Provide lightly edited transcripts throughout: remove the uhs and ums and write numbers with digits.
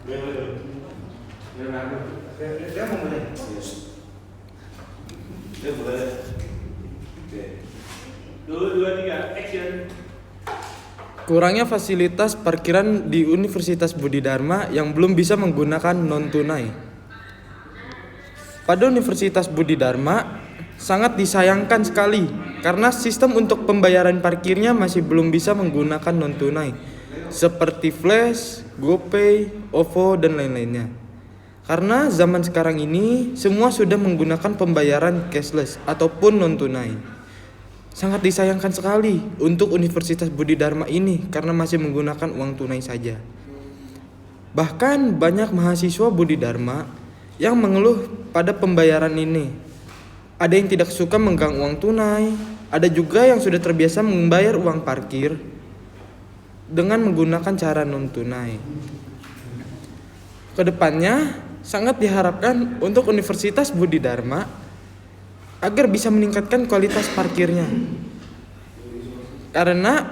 Dia mau mulai. Dia boleh. Oke. 2, 2, 3, action. Kurangnya fasilitas parkiran di Universitas Budi Dharma yang belum bisa menggunakan non-tunai. Pada Universitas Budi Dharma sangat disayangkan sekali karena sistem untuk pembayaran parkirnya masih belum bisa menggunakan non-tunai seperti Flash, GoPay, OVO, dan lain-lainnya. Karena zaman sekarang ini semua sudah menggunakan pembayaran cashless ataupun non-tunai. Sangat disayangkan sekali untuk Universitas Budi Dharma ini karena masih menggunakan uang tunai saja. Bahkan banyak mahasiswa Budi Dharma yang mengeluh pada pembayaran ini. Ada yang tidak suka memegang uang tunai, ada juga yang sudah terbiasa membayar uang parkir dengan menggunakan cara non-tunai. Kedepannya sangat diharapkan untuk Universitas Budi Dharma agar bisa meningkatkan kualitas parkirnya. Karena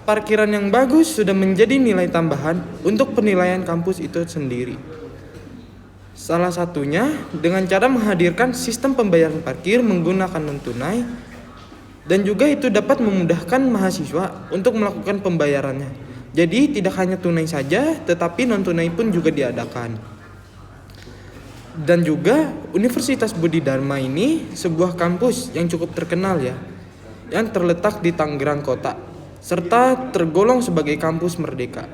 parkiran yang bagus sudah menjadi nilai tambahan untuk penilaian kampus itu sendiri. Salah satunya dengan cara menghadirkan sistem pembayaran parkir menggunakan non-tunai, dan juga itu dapat memudahkan mahasiswa untuk melakukan pembayarannya. Jadi tidak hanya tunai saja, tetapi non-tunai pun juga diadakan. Dan juga Universitas Budi Dharma ini sebuah kampus yang cukup terkenal ya, yang terletak di Tangerang Kota, serta tergolong sebagai kampus merdeka.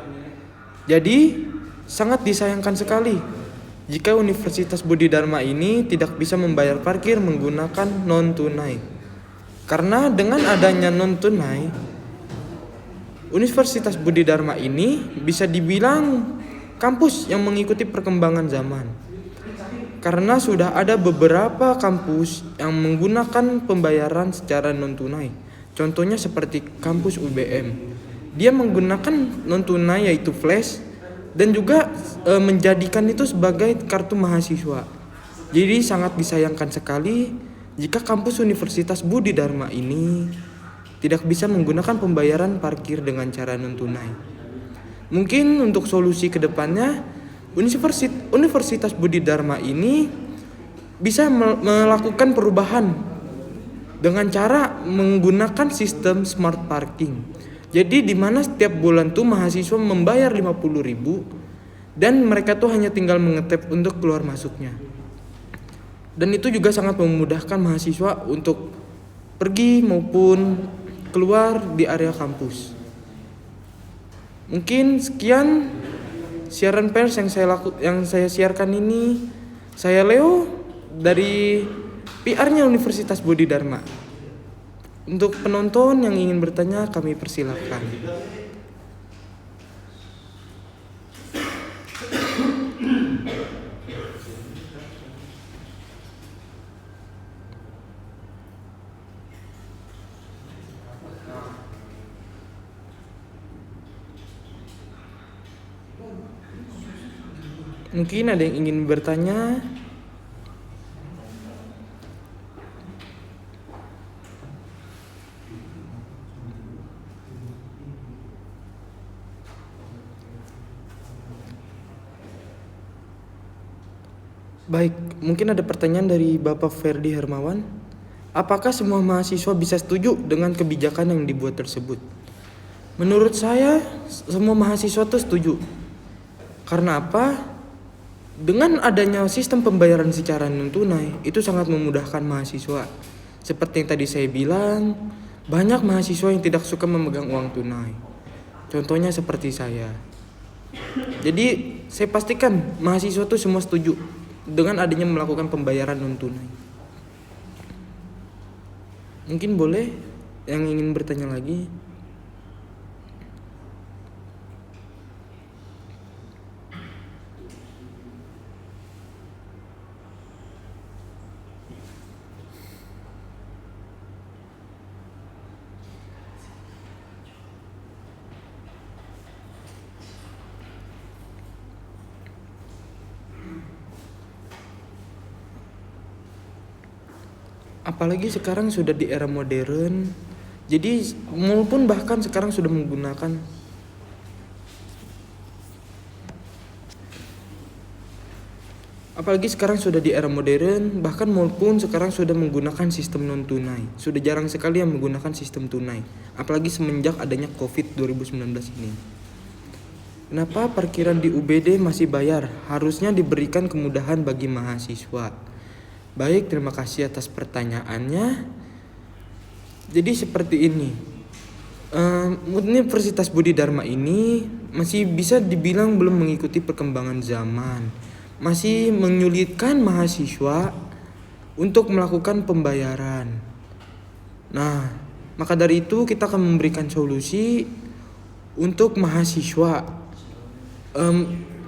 Jadi sangat disayangkan sekali jika Universitas Budi Dharma ini tidak bisa membayar parkir menggunakan non-tunai. Karena dengan adanya non-tunai, Universitas Budi Dharma ini bisa dibilang kampus yang mengikuti perkembangan zaman. Karena sudah ada beberapa kampus yang menggunakan pembayaran secara non-tunai. Contohnya seperti kampus UBM. Dia menggunakan non-tunai yaitu Flash, dan juga menjadikan itu sebagai kartu mahasiswa. Jadi sangat disayangkan sekali jika kampus Universitas Budi Dharma ini tidak bisa menggunakan pembayaran parkir dengan cara non-tunai. Mungkin untuk solusi kedepannya Universitas Budi Dharma ini bisa melakukan perubahan dengan cara menggunakan sistem smart parking. Jadi di mana setiap bulan tuh mahasiswa membayar 50.000 dan mereka tuh hanya tinggal mengetap untuk keluar masuknya. Dan itu juga sangat memudahkan mahasiswa untuk pergi maupun keluar di area kampus. Mungkin sekian siaran pers yang saya siarkan ini. Saya Leo dari PR-nya Universitas Budi Dharma. Untuk penonton yang ingin bertanya kami persilakan. Mungkin ada yang ingin bertanya. Baik, mungkin ada pertanyaan dari Bapak Ferdi Hermawan. Apakah semua mahasiswa bisa setuju dengan kebijakan yang dibuat tersebut? Menurut saya, semua mahasiswa itu setuju. Karena apa? Dengan adanya sistem pembayaran secara non-tunai, itu sangat memudahkan mahasiswa. Seperti yang tadi saya bilang, banyak mahasiswa yang tidak suka memegang uang tunai. Contohnya seperti saya. Jadi, saya pastikan mahasiswa itu semua setuju dengan adanya melakukan pembayaran non-tunai. Mungkin boleh yang ingin bertanya lagi. Apalagi sekarang sudah di era modern. Jadi mall pun bahkan sekarang sudah menggunakan Apalagi sekarang sudah di era modern, bahkan mall pun sekarang sudah menggunakan sistem non tunai. Sudah jarang sekali yang menggunakan sistem tunai, apalagi semenjak adanya Covid 2019 ini. Kenapa parkiran di UBD masih bayar? Harusnya diberikan kemudahan bagi mahasiswa. Baik, terima kasih atas pertanyaannya. Jadi seperti ini. Universitas Budi Dharma ini masih bisa dibilang belum mengikuti perkembangan zaman. Masih menyulitkan mahasiswa untuk melakukan pembayaran. Nah, maka dari itu kita akan memberikan solusi untuk mahasiswa.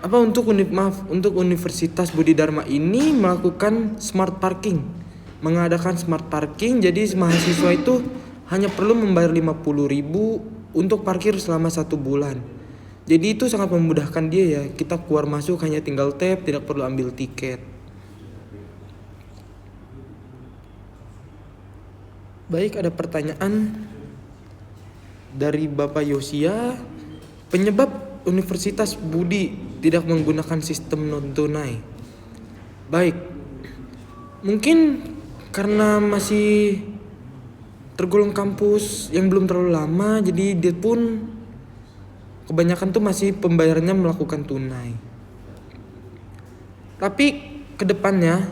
Untuk Universitas Budi Dharma ini melakukan smart parking, mengadakan smart parking. Jadi mahasiswa itu hanya perlu membayar 50.000 untuk parkir selama 1 bulan. Jadi itu sangat memudahkan dia ya. Kita keluar masuk hanya tinggal tap, tidak perlu ambil tiket. Baik, ada pertanyaan dari Bapak Yosia. Penyebab Universitas Budi tidak menggunakan sistem non tunai. Baik, mungkin karena masih tergolong kampus yang belum terlalu lama, jadi dia pun kebanyakan tuh masih pembayarannya melakukan tunai. Tapi kedepannya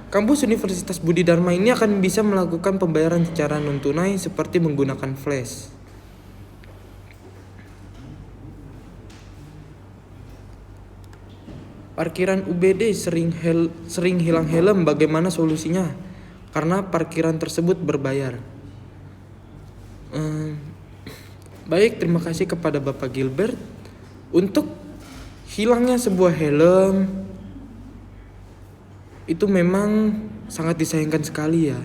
kampus Universitas Budi Dharma ini akan bisa melakukan pembayaran secara non tunai seperti menggunakan flash. Parkiran UBD sering hilang helm, bagaimana solusinya? Karena parkiran tersebut berbayar. Baik, terima kasih kepada Bapak Gilbert. Untuk hilangnya sebuah helm itu memang sangat disayangkan sekali ya.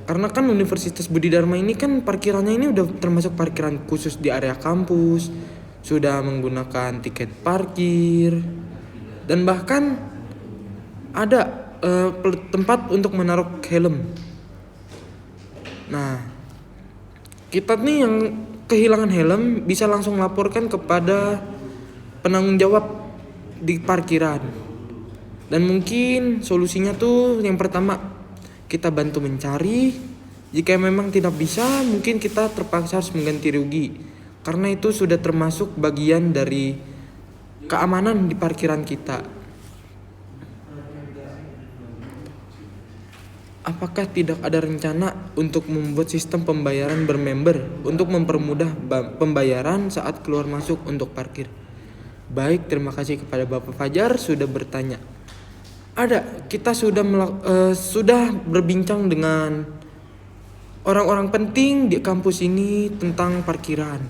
Karena kan Universitas Budi Dharma ini kan parkirannya ini udah termasuk parkiran khusus di area kampus, sudah menggunakan tiket parkir, dan bahkan ada tempat untuk menaruh helm. Nah, kita nih yang kehilangan helm bisa langsung laporkan kepada penanggung jawab di parkiran. Dan mungkin solusinya tuh yang pertama, kita bantu mencari. Jika memang tidak bisa, mungkin kita terpaksa harus mengganti rugi. Karena itu sudah termasuk bagian dari keamanan di parkiran kita. Apakah tidak ada rencana untuk membuat sistem pembayaran bermember untuk mempermudah pembayaran saat keluar masuk untuk parkir? Baik, terima kasih kepada Bapak Fajar sudah bertanya. Ada, kita sudah berbincang dengan orang-orang penting di kampus ini tentang parkiran.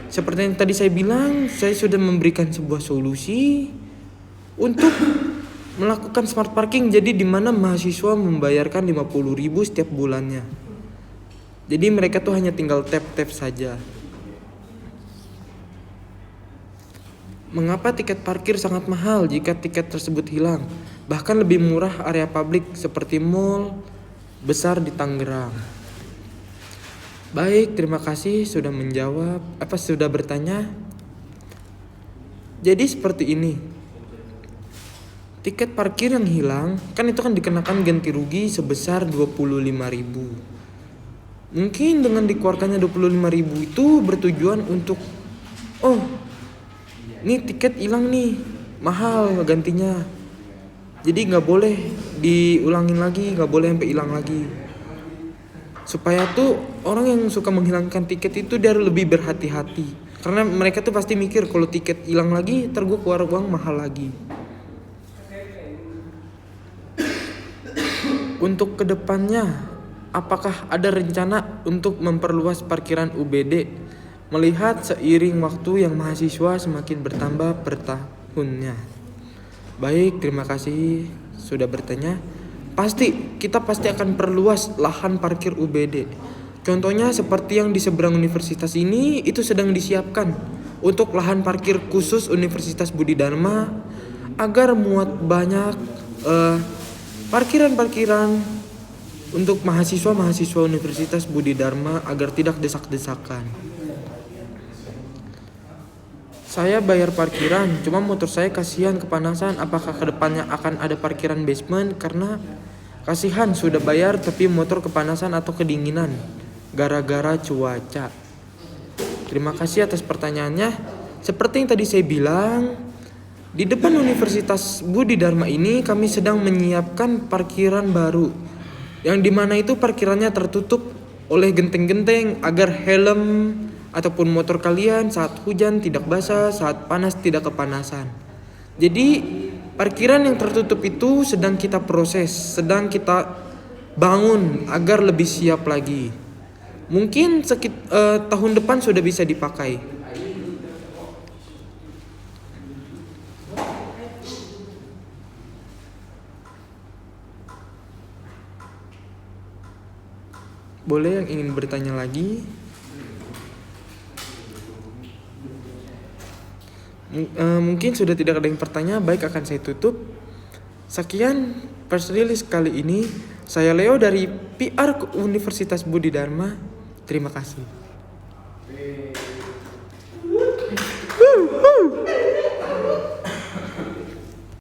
Seperti yang tadi saya bilang, saya sudah memberikan sebuah solusi untuk melakukan smart parking, jadi di mana mahasiswa membayarkan 50.000 setiap bulannya. Jadi mereka tuh hanya tinggal tap-tap saja. Mengapa tiket parkir sangat mahal jika tiket tersebut hilang? Bahkan lebih murah area publik seperti mall besar di Tangerang. Baik, terima kasih sudah bertanya. Jadi seperti ini. Tiket parkir yang hilang kan itu kan dikenakan ganti rugi sebesar 25.000. Mungkin dengan dikeluarkannya 25.000 itu bertujuan untuk ini tiket hilang nih, mahal gantinya. Jadi nggak boleh diulangin lagi, nggak boleh sampai hilang lagi. Supaya tuh orang yang suka menghilangkan tiket itu dia lebih berhati-hati. Karena mereka tuh pasti mikir kalau tiket hilang lagi, ntar gue keluar uang mahal lagi. Untuk kedepannya, apakah ada rencana untuk memperluas parkiran UBD melihat seiring waktu yang mahasiswa semakin bertambah per tahunnya? Baik, terima kasih sudah bertanya. Kita pasti akan perluas lahan parkir UBD. Contohnya seperti yang di seberang universitas ini itu sedang disiapkan untuk lahan parkir khusus Universitas Budi Dharma agar muat banyak parkiran-parkiran untuk mahasiswa Universitas Budi Dharma agar tidak desak-desakan. Saya bayar parkiran, cuma motor saya kasihan kepanasan. Apakah kedepannya akan ada parkiran basement? Karena kasihan sudah bayar tapi motor kepanasan atau kedinginan gara-gara cuaca. Terima kasih atas pertanyaannya. Seperti yang tadi saya bilang, di depan Universitas Budi Dharma ini kami sedang menyiapkan parkiran baru, yang dimana itu parkirannya tertutup oleh genteng-genteng agar helm ataupun motor kalian saat hujan tidak basah, saat panas tidak kepanasan. Jadi parkiran yang tertutup itu sedang kita proses, sedang kita bangun agar lebih siap lagi. Mungkin tahun depan sudah bisa dipakai. Boleh yang ingin bertanya lagi? Mungkin sudah tidak ada yang bertanya, baik akan saya tutup. Sekian press release kali ini. Saya Leo dari PR Universitas Budi Dharma. Terima kasih.